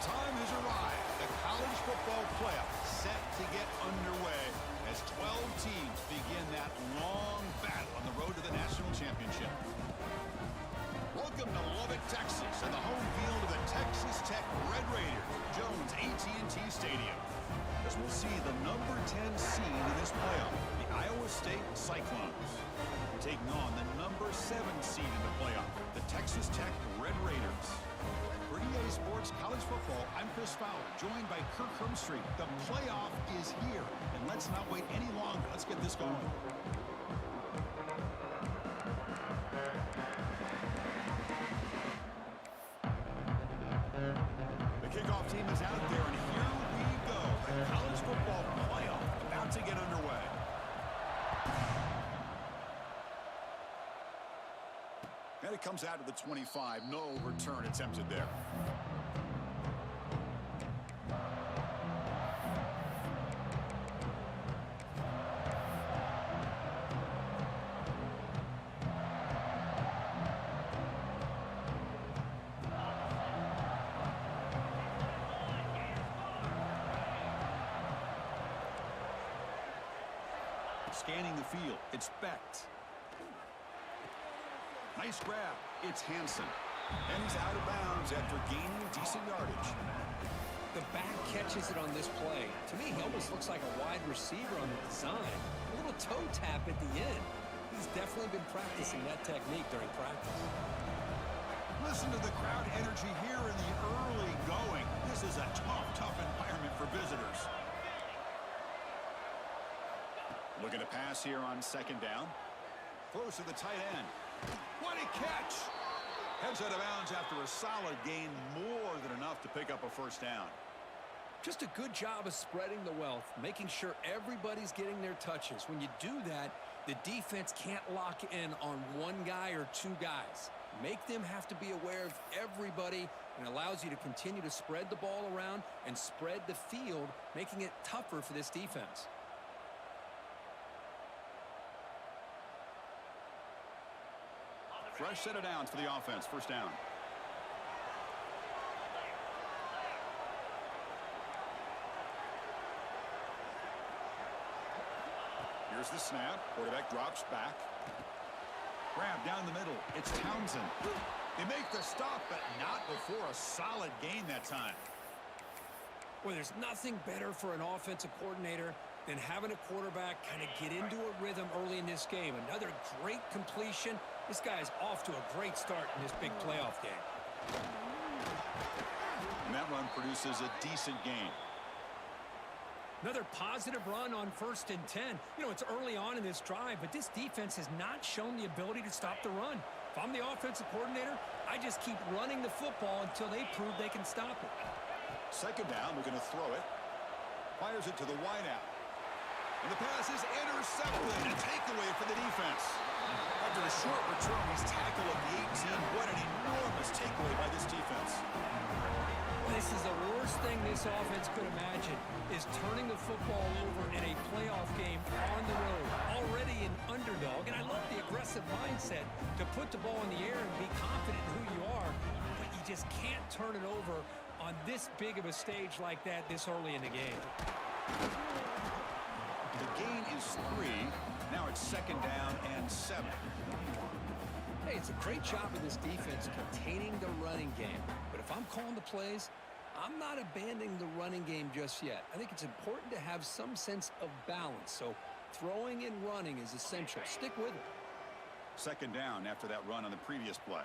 time has arrived. The college football playoff set to get underway as 12 teams begin that long battle on the road to the national championship. Welcome to Lubbock, Texas, and the home field of the Texas Tech Red Raiders, Jones AT&T Stadium. As we'll see the number 10 seed in this playoff, the Iowa State Cyclones, taking on the number 7 seed in the playoff, the Texas Tech Red Raiders. For EA Sports College Football, I'm Chris Fowler, joined by Kirk Hermstreet. The playoff is here, and let's not wait any longer. Let's get this going. The kickoff team is out there, and here we go. The college football playoff about to get underway. And it comes out to the 25. No return attempted there. Scanning the field, it's Becht. Nice grab. It's Hansen. And he's out of bounds after gaining decent yardage. The back catches it on this play. To me, he almost looks like a wide receiver on the design. A little toe tap at the end. He's definitely been practicing that technique during practice. Listen to the crowd energy here in the early going. This is a tough environment for visitors. Looking to pass here on second down. Throws to the tight end. What a catch! Heads out of bounds after a solid gain, more than enough to pick up a first down. Just a good job of spreading the wealth, making sure everybody's getting their touches. When you do that, the defense can't lock in on one guy or two guys. Make them have to be aware of everybody, and allows you to continue to spread the ball around and spread the field, making it tougher for this defense. Fresh set of downs for the offense. First down. Here's the snap. Quarterback drops back. Grab down the middle. It's Townsend. They make the stop, but not before a solid gain that time. Well, there's nothing better for an offensive coordinator than having a quarterback kind of get into a rhythm early in this game. Another great completion. This guy's off to a great start in this big playoff game. And that run produces a decent gain. Another positive run on 1st and 10. You know, it's early on in this drive, but this defense has not shown the ability to stop the run. If I'm the offensive coordinator, I just keep running the football until they prove they can stop it. Second down, we're going to throw it. Fires it to the wideout. And the pass is intercepted. A takeaway for the defense. After a short return, he's tackled at the 18. What an enormous takeaway by this defense. This is the worst thing this offense could imagine, is turning the football over in a playoff game on the road. Already an underdog, and I love the aggressive mindset to put the ball in the air and be confident in who you are, but you just can't turn it over on this big of a stage like that this early in the game. The gain is 3. Now it's second down and 7. Hey, it's a great job of this defense containing the running game. But if I'm calling the plays, I'm not abandoning the running game just yet. I think it's important to have some sense of balance. So throwing and running is essential. Stick with it. Second down after that run on the previous play.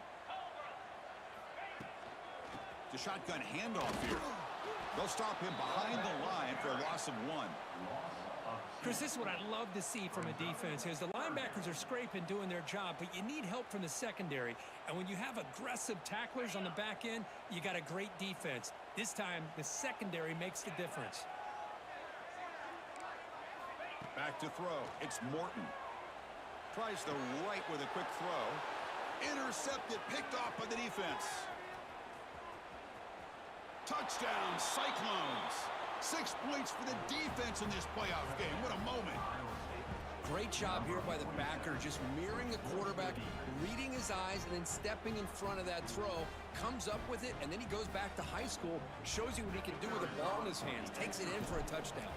The shotgun handoff here. They'll stop him behind the line for a loss of 1. Chris, this is what I love to see from a defense is the linebackers are scraping, doing their job, but you need help from the secondary. And when you have aggressive tacklers on the back end, you got a great defense. This time, the secondary makes the difference. Back to throw. It's Morton. Tries the right with a quick throw. Intercepted, picked off by the defense. Touchdown, Cyclones. 6 points for the defense in this playoff game. What a moment. Great job here by the backer, just mirroring the quarterback, reading his eyes, and then stepping in front of that throw, comes up with it, and then he goes back to high school, shows you what he can do with the ball in his hands, takes it in for a touchdown.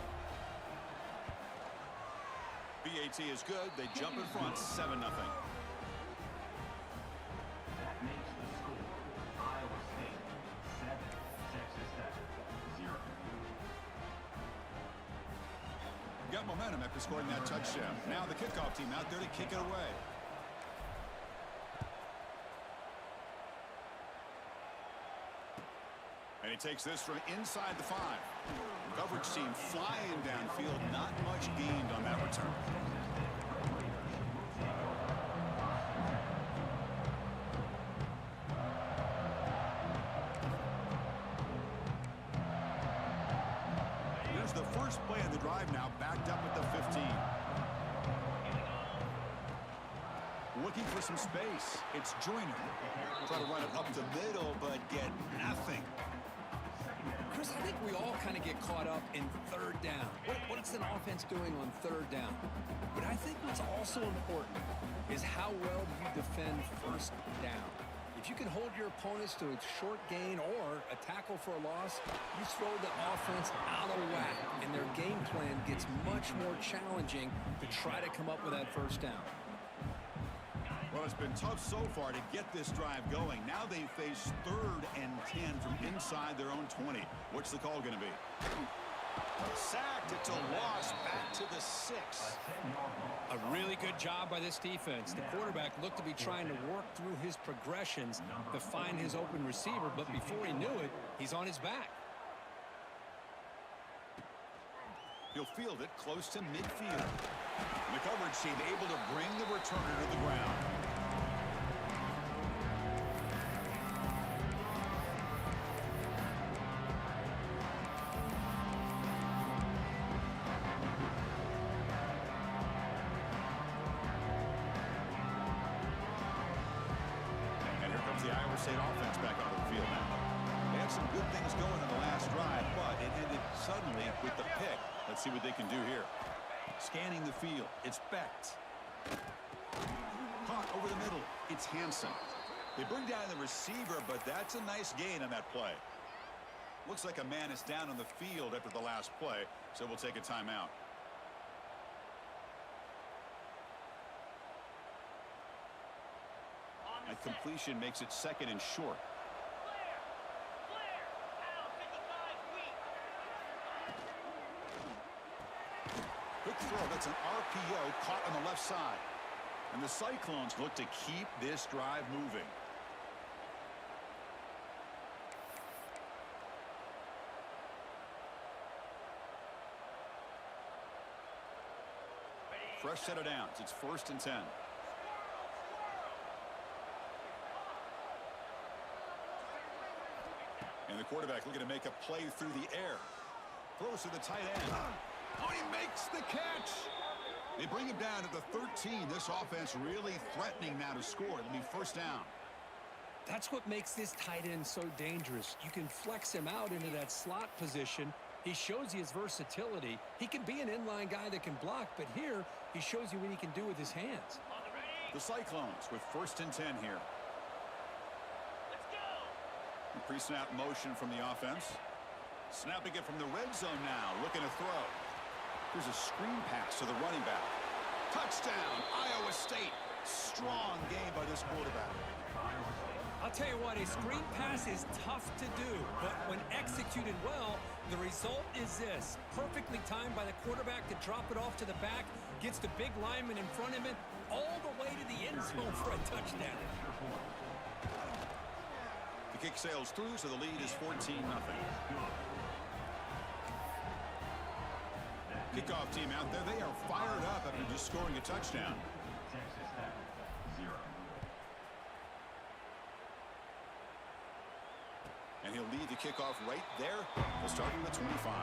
BAT is good. They jump in front, 7-0. That makes the score Iowa State 7, Texas Tech 0. Got momentum after scoring that touchdown. Now the kickoff team out there to kick it away. And he takes this from inside the 5. Coverage team flying downfield. Not much gained on that return. Here's the first play of the drive now, backed up at the 15. Looking for some space. It's Joyner. Try to run it up the middle, but get nothing. Chris, I think we all kind of get caught up in third down. What's an offense doing on third down? But I think what's also important is how well do you defend first down. If you can hold your opponents to a short gain or a tackle for a loss, you throw the offense out of whack, and their game plan gets much more challenging to try to come up with that first down. Well, it's been tough so far to get this drive going. Now they face 3rd and 10 from inside their own 20. What's the call going to be? Sacked. It's a loss. Back to the 6. A really good job by this defense. The quarterback looked to be trying to work through his progressions to find his open receiver, but before he knew it, he's on his back. He'll field it close to midfield. And the coverage team able to bring the returner to the ground. And here comes the Iowa State offense back onto the field now. They had some good things going in the last drive, but it ended suddenly with the pick. Let's see what they can do here. Scanning the field. It's Becht. Caught over the middle. It's Hansen. They bring down the receiver, but that's a nice gain on that play. Looks like a man is down on the field after the last play, so we'll take a timeout. A completion makes it 2nd and short. Quick throw, that's an RPO caught on the left side. And the Cyclones look to keep this drive moving. Fresh set of downs. It's 1st and 10. And the quarterback looking to make a play through the air. Throws to the tight end. Oh, he makes the catch. They bring him down to the 13. This offense really threatening now to score. It'll be 1st down. That's what makes this tight end so dangerous. You can flex him out into that slot position. He shows you his versatility. He can be an inline guy that can block, but here he shows you what he can do with his hands. The Cyclones with 1st and 10 here. Pre-snap motion from the offense. Snapping it from the red zone now. Looking to throw. Here's a screen pass to the running back. Touchdown, Iowa State. Strong game by this quarterback. I'll tell you what, a screen pass is tough to do, but when executed well, the result is this. Perfectly timed by the quarterback to drop it off to the back, gets the big lineman in front of him, all the way to the end zone for a touchdown. The kick sails through, so the lead is 14-0. Kickoff team out there, they are fired up after just scoring a touchdown. Texas Tech 0. And he'll lead the kickoff right there. We'll start at the 25.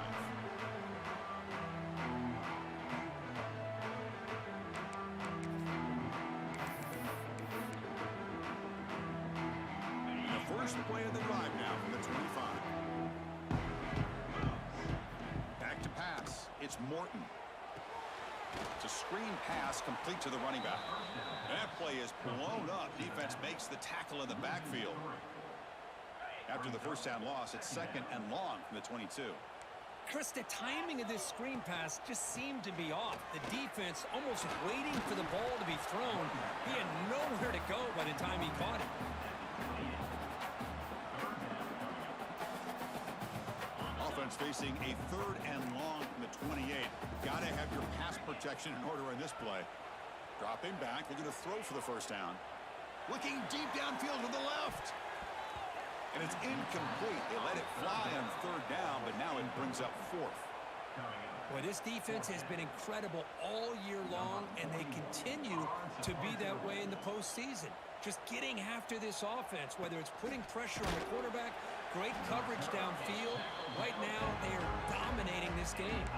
And the first play of the drive now from the 25. Back to pass. It's Morton. To a screen pass complete to the running back. And that play is blown up. Defense makes the tackle in the backfield. After the first down loss, it's 2nd and long from the 22. Chris, the timing of this screen pass just seemed to be off. The defense almost waiting for the ball to be thrown. He had nowhere to go by the time he caught it. Offense facing a 3rd and long from the 28. Got to have your pass protection in order in this play. Dropping back, they're going to throw for the first down. Looking deep downfield to the left. And it's incomplete. They let it fly on 3rd down, but now it brings up 4th. Well, this defense has been incredible all year long, and they continue to be that way in the postseason. Just getting after this offense, whether it's putting pressure on the quarterback, great coverage downfield. Right now, they are dominating this game.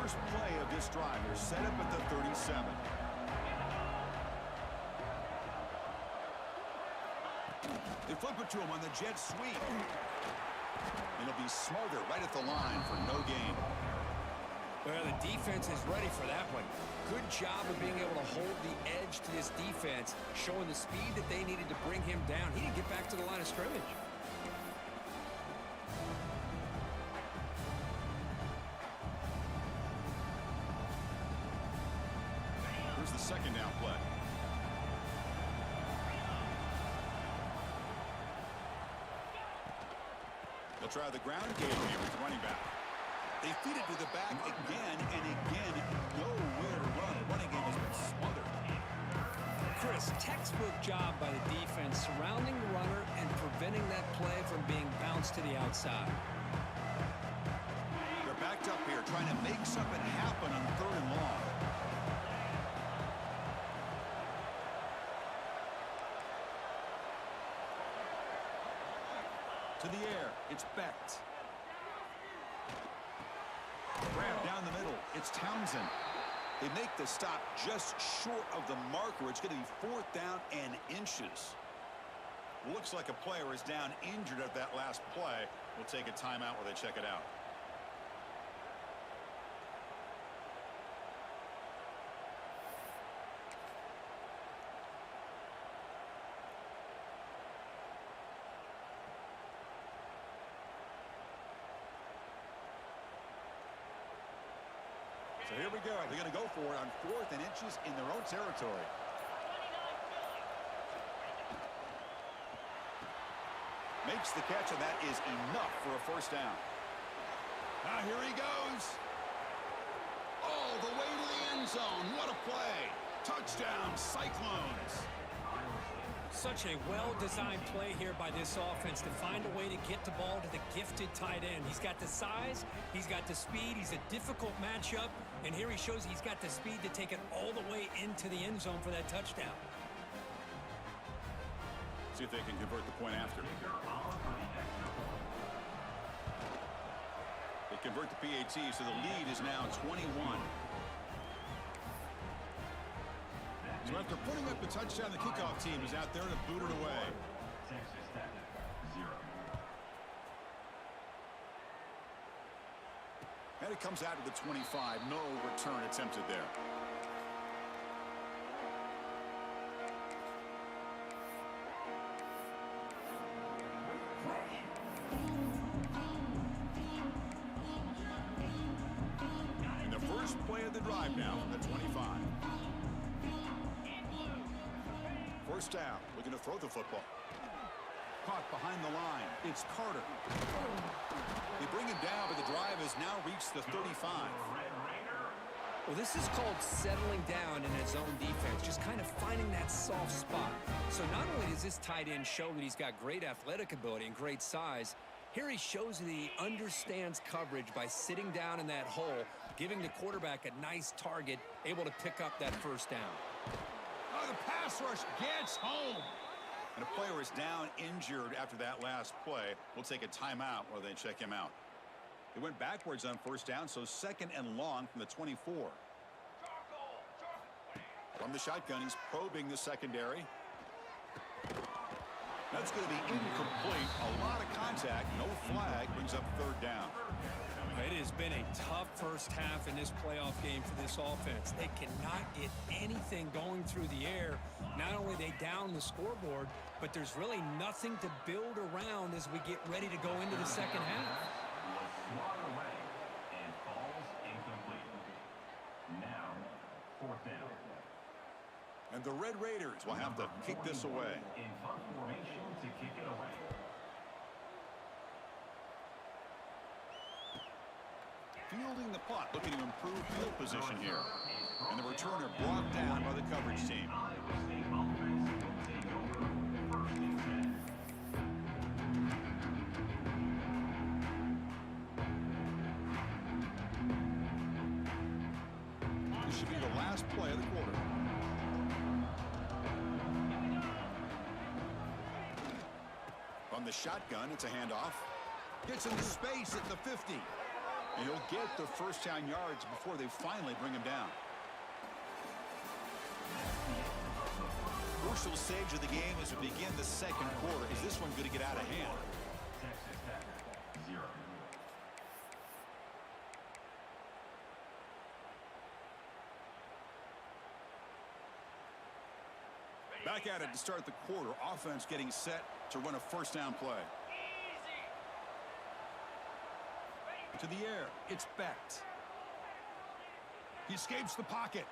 First play of this drive. They're set up at the 37. They flip it to him on the jet sweep. And he'll be smarter right at the line for no gain. Well, the defense is ready for that one. Good job of being able to hold the edge to this defense, showing the speed that they needed to bring him down. He didn't get back to the line of scrimmage. Here's the 2nd down play. They'll try the ground game here with the running back. They feed it to the back again and again. Nowhere to run. The running game has been smothered. Chris, textbook job by the defense surrounding the runner and preventing that play from being bounced to the outside. They're backed up here trying to make something happen on 3rd and long. To the air, it's Becht. Grab down the middle, it's Townsend. They make the stop just short of the marker. It's going to be 4th down and inches. Looks like a player is down injured at that last play. We'll take a timeout while they check it out. So here we go. They're going to go for it on 4th and inches in their own territory. Makes the catch, and that is enough for a first down. Now here he goes. All the way to the end zone. What a play. Touchdown, Cyclones. Such a well-designed play here by this offense to find a way to get the ball to the gifted tight end. He's got the size, he's got the speed, he's a difficult matchup, and here he shows he's got the speed to take it all the way into the end zone for that touchdown. See if they can convert the point after. They convert the PAT, so the lead is now 21. So after putting up the touchdown, the kickoff team is out there to boot it away. And it comes out to the 25. No return attempted there. And the first play of the drive now from the 25. First down, looking to throw the football. Caught behind the line. It's Carter. They bring him down, but the drive has now reached the 35. Well, this is called settling down in his own defense, just kind of finding that soft spot. So not only does this tight end show that he's got great athletic ability and great size, here he shows that he understands coverage by sitting down in that hole, giving the quarterback a nice target, able to pick up that first down. Oh, the pass rush gets home. And a player is down injured after that last play. We'll take a timeout while they check him out. They went backwards on first down, so 2nd and long from the 24. From the shotgun, he's probing the secondary. That's going to be incomplete. A lot of contact. No flag. Brings up third down. It has been a tough first half in this playoff game for this offense. They cannot get anything going through the air. Not only are they down the scoreboard, but there's really nothing to build around as we get ready to go into the second half. Was swatted away and falls incomplete. Now, fourth down. And the Red Raiders will have to kick this away. In punt formation to kick it away. Fielding the punt, looking to improve field position here. And the returner brought down by the coverage team. Iowa State offense will take over first and 10. This should be the last play of the quarter. From the shotgun, it's a handoff. Gets into space at the 50. And he'll get the first down yards before they finally bring him down. Crucial stage of the game as we begin the second quarter. Is this one going to get out of hand? Texas Tech, 0. Back at it to start the quarter. Offense getting set to run a first down play. To the air. It's Becht. He escapes the pocket.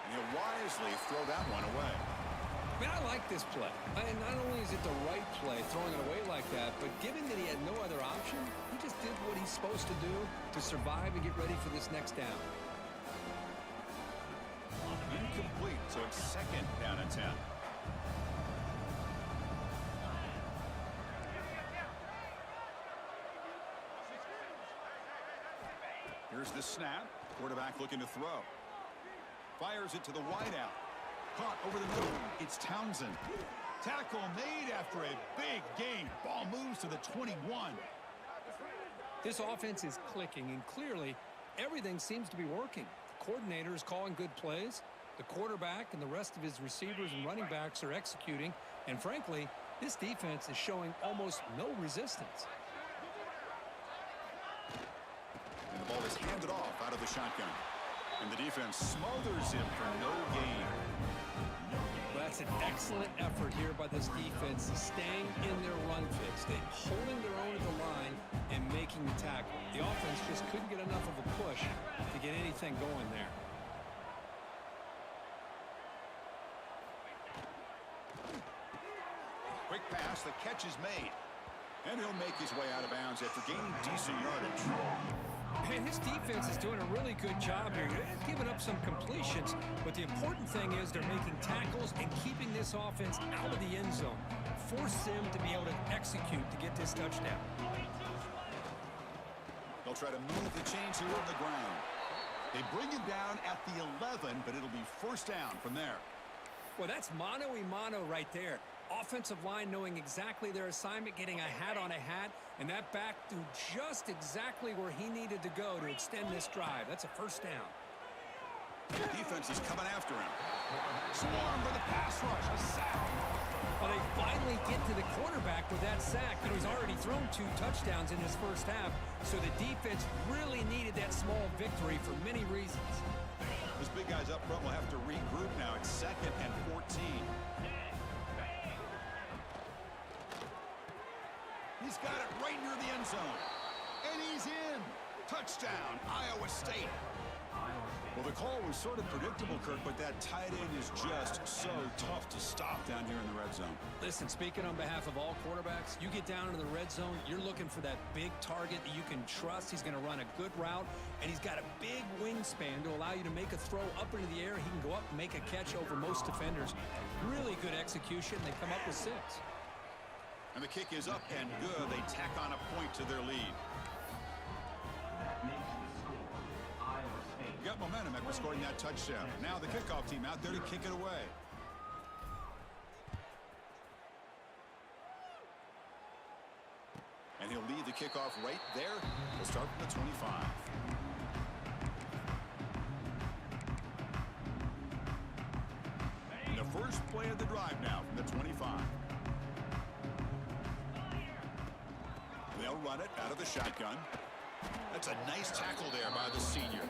And he'll wisely throw that one away. I mean, I like this play. And not only is it the right play, throwing it away like that, but given that he had no other option, he just did what he's supposed to do to survive and get ready for this next down. Incomplete, so it's second down and 10. Here's the snap. Quarterback looking to throw. Fires it to the wideout. Caught over the middle. It's Townsend. Tackle made after a big gain. Ball moves to the 21. This offense is clicking, and clearly everything seems to be working. The coordinator is calling good plays. The quarterback and the rest of his receivers and running backs are executing. And frankly, this defense is showing almost no resistance. And the ball is handed off out of the shotgun. And the defense smothers him for no gain. Well, that's an excellent effort here by this defense, staying in their run fix, holding their own at the line and making the tackle. The offense just couldn't get enough of a push to get anything going there. Quick pass, the catch is made. And he'll make his way out of bounds after gaining decent yardage. Man, his defense is doing a really good job here. They're giving up some completions, but the important thing is they're making tackles and keeping this offense out of the end zone. Force them to be able to execute to get this touchdown. They'll try to move the chains here on the ground. They bring him down at the 11, but it'll be first down from there. Well, that's mano-a-mano right there. Offensive line knowing exactly their assignment, getting a hat on a hat, and that back threw just exactly where he needed to go to extend this drive. That's a first down. The defense is coming after him. Swarm for the pass rush, a sack. Well, they finally get to the quarterback with that sack. You know, he's already thrown 2 touchdowns in his first half, so the defense really needed that small victory for many reasons. Those big guys up front will have to regroup now. It's second and 14. He's got it right near the end zone. And he's in. Touchdown, Iowa State. Well, the call was sort of predictable, Kirk, but that tight end is just so tough to stop down here in the red zone. Listen, speaking on behalf of all quarterbacks, you get down into the red zone, you're looking for that big target that you can trust. He's going to run a good route, and he's got a big wingspan to allow you to make a throw up into the air. He can go up and make a catch over most defenders. Really good execution. They come up with 6. And the kick is up and good. They tack on a point to their lead. That makes the score Iowa State. Got momentum after scoring that touchdown. Now the kickoff team out there to kick it away. And he'll lead the kickoff right there. He'll start from the 25. And the first play of the drive now from the 25. run it out of the shotgun. That's a nice tackle there by the senior.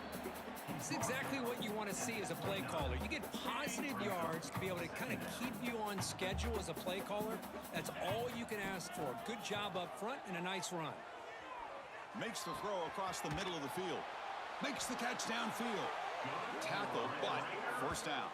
It's exactly what you want to see as a play caller. You get positive yards to be able to kind of keep you on schedule as a play caller. That's all you can ask for. Good job up front and a nice run. Makes the throw across the middle of the field. Makes the catch downfield. Tackle, but first down.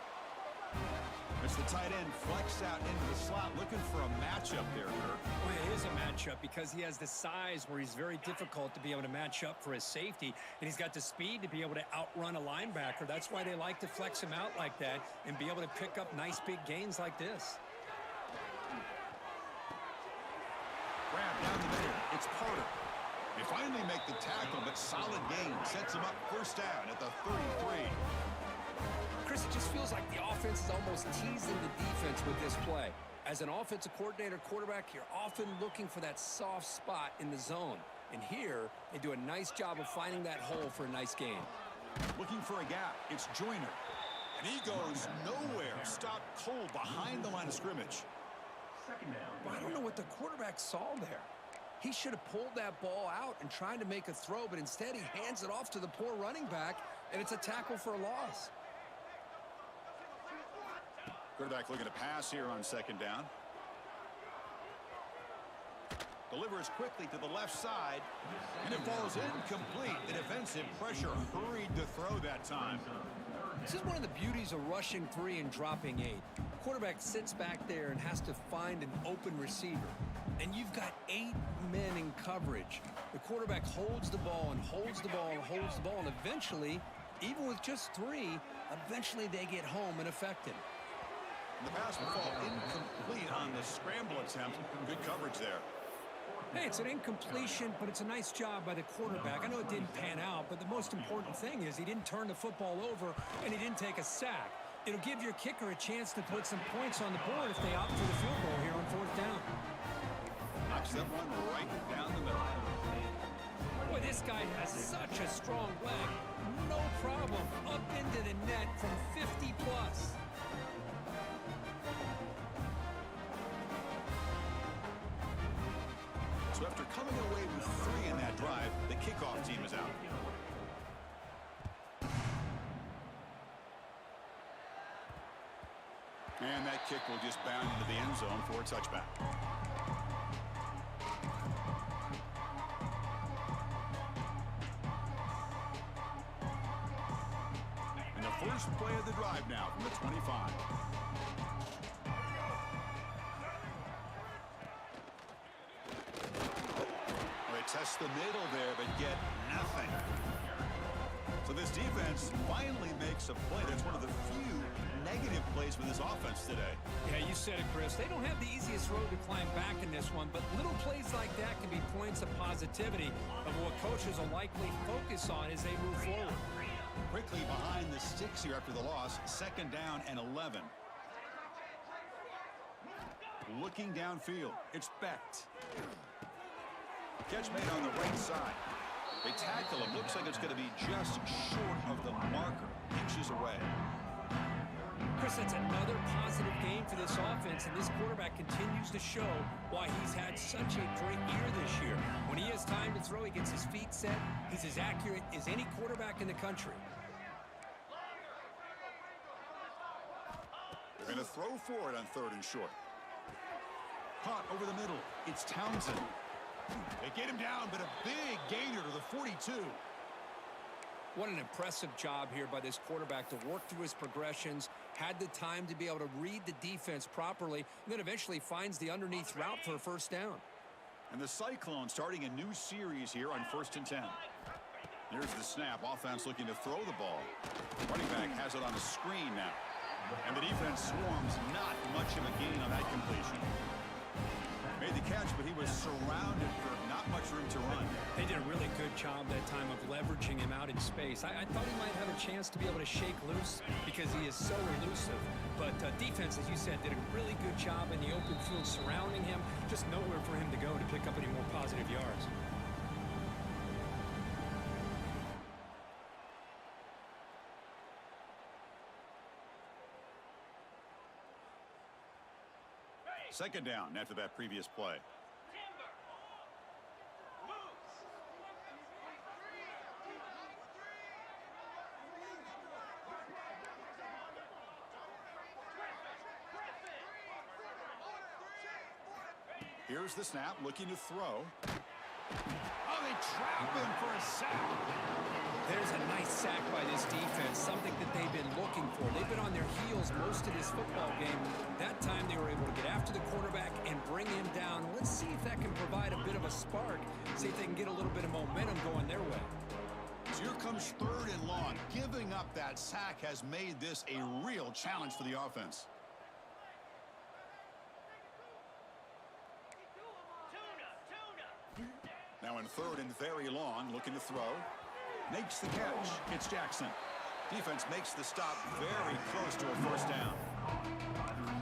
It's the tight end flex out into the slot, looking for a matchup there, Kirk. Well, it is a matchup because he has the size where he's very difficult to be able to match up for his safety, and he's got the speed to be able to outrun a linebacker. That's why they like to flex him out like that and be able to pick up nice big gains like this. Grab down the middle. It's Porter. They finally make the tackle, but solid gain sets him up first down at the 33. Chris, it just feels like the offense is almost teasing the defense with this play. As an offensive coordinator quarterback, you're often looking for that soft spot in the zone. And here, they do a nice job of finding that hole for a nice gain. Looking for a gap. It's Joyner. And he goes nowhere. Stopped cold behind the line of scrimmage. Well, I don't know what the quarterback saw there. He should have pulled that ball out and tried to make a throw, but instead he hands it off to the poor running back, and it's a tackle for a loss. Quarterback looking to pass here on second down. Delivers quickly to the left side, and it falls incomplete. The defensive pressure hurried to throw that time. This is one of the beauties of rushing 3 and dropping 8. Quarterback sits back there and has to find an open receiver. And you've got 8 men in coverage. The quarterback holds the ball and holds the ball and holds the ball, and eventually, even with just 3, eventually they get home and affect him. The pass will fall incomplete on the scramble attempt. Good coverage there. Hey, it's an incompletion, but it's a nice job by the quarterback. I know it didn't pan out, but the most important thing is he didn't turn the football over and he didn't take a sack. It'll give your kicker a chance to put some points on the board if they opt for the field goal here on fourth down. Knocks that one right down the middle. Boy, this guy has such a strong leg. No problem. Up into the net from 50 plus. So after coming away with 3 in that drive, the kickoff team is out. And that kick will just bound into the end zone for a touchback. And the first play of the drive now from the 25. Test the middle there, but get nothing. So this defense finally makes a play. That's one of the few negative plays for this offense today. Yeah, you said it, Chris. They don't have the easiest road to climb back in this one, but little plays like that can be points of positivity of what coaches will likely focus on as they move forward. Quickly behind the sticks here after the loss. Second down and 11. Looking downfield. It's Becht. Catch made on the right side. They tackle him. Looks like it's going to be just short of the marker. Inches away. Chris, that's another positive game for this offense, and this quarterback continues to show why he's had such a great year this year. When he has time to throw, he gets his feet set. He's as accurate as any quarterback in the country. They're going to throw for it on 3rd and short. Caught over the middle. It's Townsend. They get him down, but a big gainer to the 42. What an impressive job here by this quarterback to work through his progressions, had the time to be able to read the defense properly, and then eventually finds the underneath route for a first down. And the Cyclones starting a new series here on 1st and 10. Here's the snap. Offense looking to throw the ball. Running back has it on the screen now. And the defense swarms. Not much of a gain on that completion. Made the catch, but he was surrounded for not much room to run. They did a really good job that time of leveraging him out in space. I thought he might have a chance to be able to shake loose because he is so elusive. But defense, as you said, did a really good job in the open field surrounding him. Just nowhere for him to go to pick up any more positive yards. Second down after that previous play. Here's the snap, looking to throw. Oh, they trap him for a sack. There's a nice sack by this defense, something that they've been looking for. They've been on their heels most of this football game. That time they were able to get after the quarterback and bring him down. Let's see if that can provide a bit of a spark, see if they can get a little bit of momentum going their way. So here comes 3rd and long. Giving up that sack has made this a real challenge for the offense. Now in 3rd and very long, looking to throw. Makes the catch. It's Jackson. Defense makes the stop very close to a first down.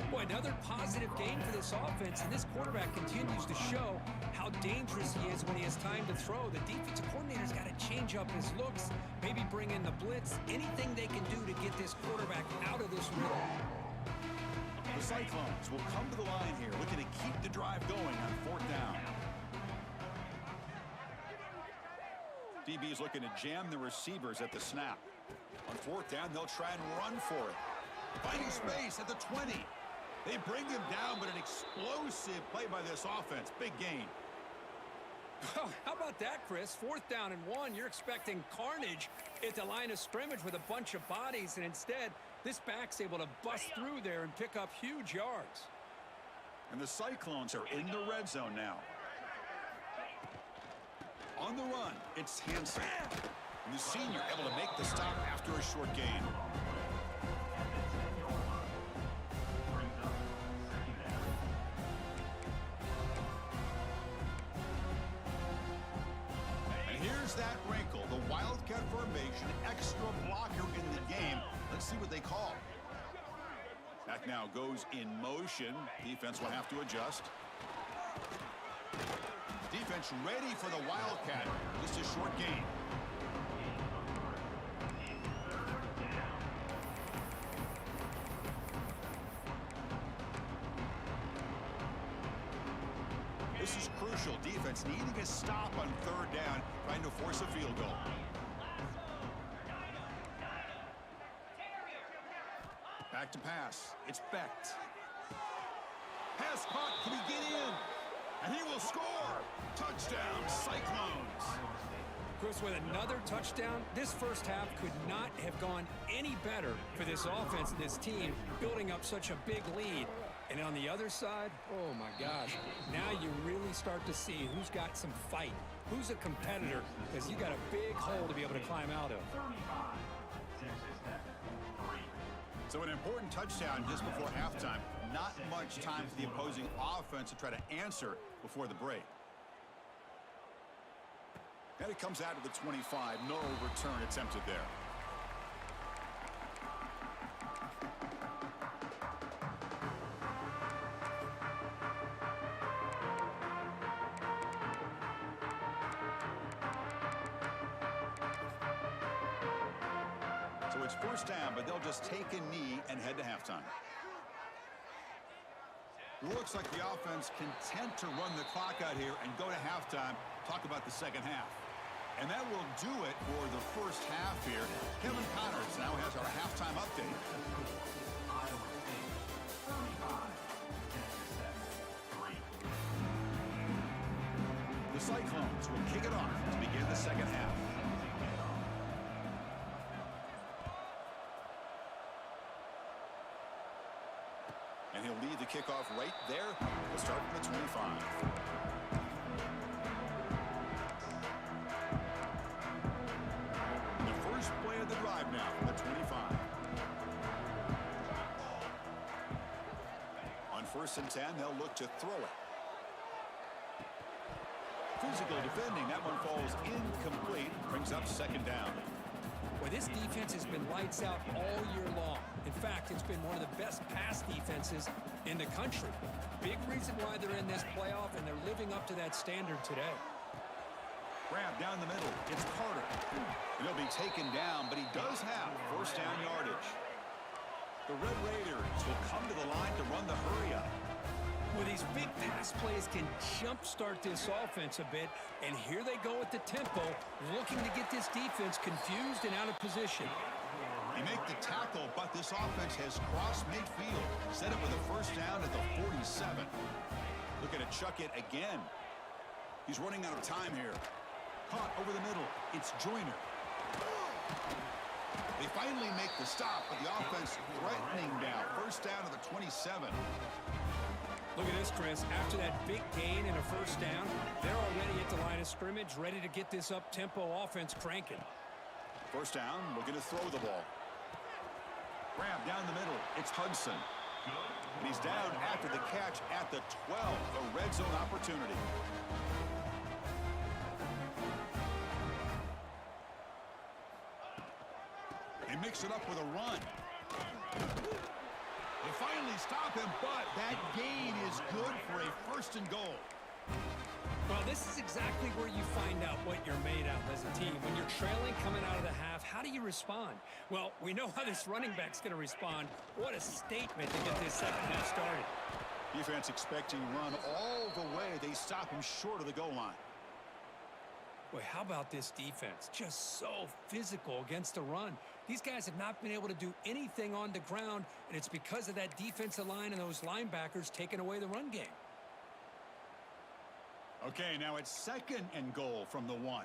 Boy, another positive game for this offense, and this quarterback continues to show how dangerous he is when he has time to throw. The defensive coordinator's got to change up his looks, maybe bring in the blitz, anything they can do to get this quarterback out of this rhythm. The Cyclones will come to the line here, looking to keep the drive going on 4th down. DB's looking to jam the receivers at the snap. On 4th down, they'll try and run for it. Finding space at the 20. They bring him down, but an explosive play by this offense. Big gain. How about that, Chris? 4th down and 1. You're expecting carnage at the line of scrimmage with a bunch of bodies, and instead, this back's able to bust through there and pick up huge yards. And the Cyclones are in the red zone now. On the run, it's Hansen. And the senior able to make the stop after a short gain. And here's that wrinkle, the Wildcat formation, extra blocker in the game. Let's see what they call. Back now goes in motion. Defense will have to adjust. Defense ready for the Wildcat. Just a short gain. This is crucial. Defense needing a stop on 3rd down, trying to force a field goal. Back to pass. It's Becht. Pass caught. Can he get in? And he will score. Touchdown, Cyclones. Chris, with another touchdown, this first half could not have gone any better for this offense and this team, building up such a big lead. And on the other side, oh my gosh, now you really start to see who's got some fight, who's a competitor, because you got a big hole to be able to climb out of. So an important touchdown just before halftime. Not much time for the opposing offense to try to answer before the break. And it comes out to the 25. No return attempted there. So it's first down, but they'll just take a knee and head to halftime. It looks like the offense content to run the clock out here and go to halftime. Talk about the second half. And that will do it for the first half here. Kevin Connors now has our halftime update. The Cyclones will kick it off to begin the second half. And he'll lead the kickoff right there. We'll start from the 25. The first play of the drive now from the 25. On 1st and 10, they'll look to throw it. Physical defending. That one falls incomplete. Brings up 2nd down. Well, this defense has been lights out all year long. In fact, it's been one of the best pass defenses in the country. Big reason why they're in this playoff, and they're living up to that standard today. Grab down the middle. It's Carter. And he'll be taken down, but he does have first down yardage. The Red Raiders will come to the line to run the hurry up. Well, these big pass plays can jumpstart this offense a bit, and here they go at the tempo, looking to get this defense confused and out of position. They make the tackle, but this offense has crossed midfield, set up with a first down at the 47. Looking to chuck it again. He's running out of time here. Caught over the middle. It's Joyner. They finally make the stop, but the offense threatening now. First down to the 27. Look at this, Chris. After that big gain and a first down, they're already at the line of scrimmage, ready to get this up-tempo offense cranking. First down, looking to throw the ball. Grab down the middle. It's Hudson. And he's down after the catch at the 12. A red zone opportunity. They mix it up with a run. They finally stop him, but that gain is good for a first and goal. Well, this is exactly where you find out what you're made of as a team. When you're trailing coming out of the half, how do you respond? Well, we know how this running back's going to respond. What a statement to get this second half started. Defense expecting run all the way. They stop him short of the goal line. Boy, how about this defense? Just so physical against the run. These guys have not been able to do anything on the ground, and it's because of that defensive line and those linebackers taking away the run game. Okay, now it's second and goal from the 1. Here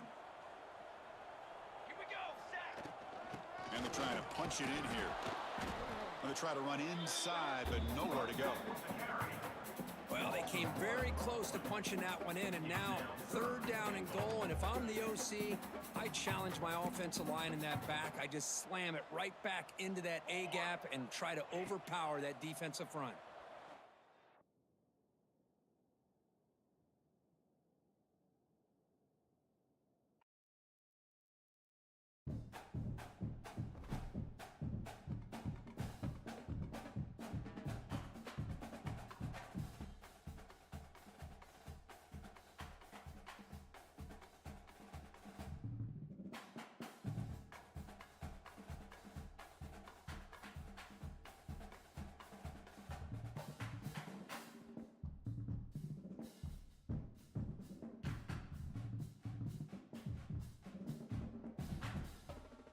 we go, set. And they're trying to punch it in here. Going to try to run inside, but nowhere to go. Well, they came very close to punching that one in, and now third down and goal. And if I'm the OC, I challenge my offensive line in that back. I just slam it right back into that A-gap and try to overpower that defensive front.